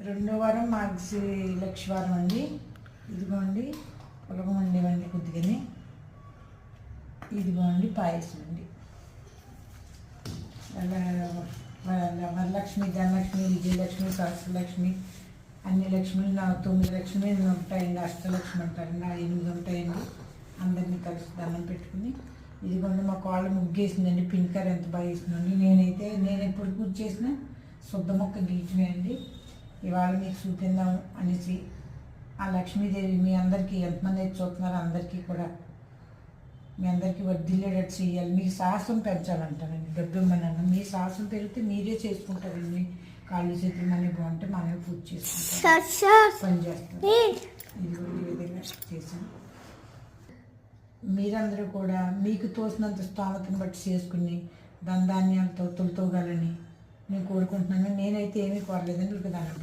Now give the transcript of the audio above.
రెండో వారం మార్గశి లక్షవారం అండి. ఇదిగోండి పొలగం వండేవండి కొద్దిగానే. ఇదిగోండి పాయసం అండి. వరలక్ష్మి, ధనలక్ష్మి, విజయలక్ష్మి, సహస్రలక్ష్మి, అన్ని లక్ష్మిలు 9 లక్ష్మీలు ఉంటాయండి. అష్టలక్ష్మి అంటారండి. 8 ఉంటాయండి. అందరినీ కలిసి దండం పెట్టుకుని ఇదిగోండి మా కోళ్ళ ముగ్గేసిందండి. పింకర్ ఎంత బాగా వేసిందండి. నేను ఎప్పుడు పూజ చేసినా శుద్ధ మొక్క గీయటమే అండి. ఇవాళ మీకు చూపిందాం అనేసి ఆ లక్ష్మీదేవి మీ అందరికీ ఎంతమంది అయితే చూస్తున్నారో అందరికీ కూడా మీ అందరికీ వర్ధిల్లేటట్టు చేయాలి. మీకు సాహసం పెంచాలంటానండి. డబ్బిమ్మనన్న మీ సాహసం పెరిగితే మీరే చేసుకుంటారండి. కాళ్ళు చేతులు మనకి బాగుంటే మనమే పూజ చేసుకుంటాం, పని చేస్తాం. ఇది కూడా ఈ విధంగా చేశాను. మీరందరూ కూడా మీకు తోసినంత స్తోమతను బట్టి చేసుకుని ధనధాన్యాలతో తొలుతోగాలని నేను కోరుకుంటున్నాను. నేనైతే ఏమీ కోరలేదండి. మీకు దాని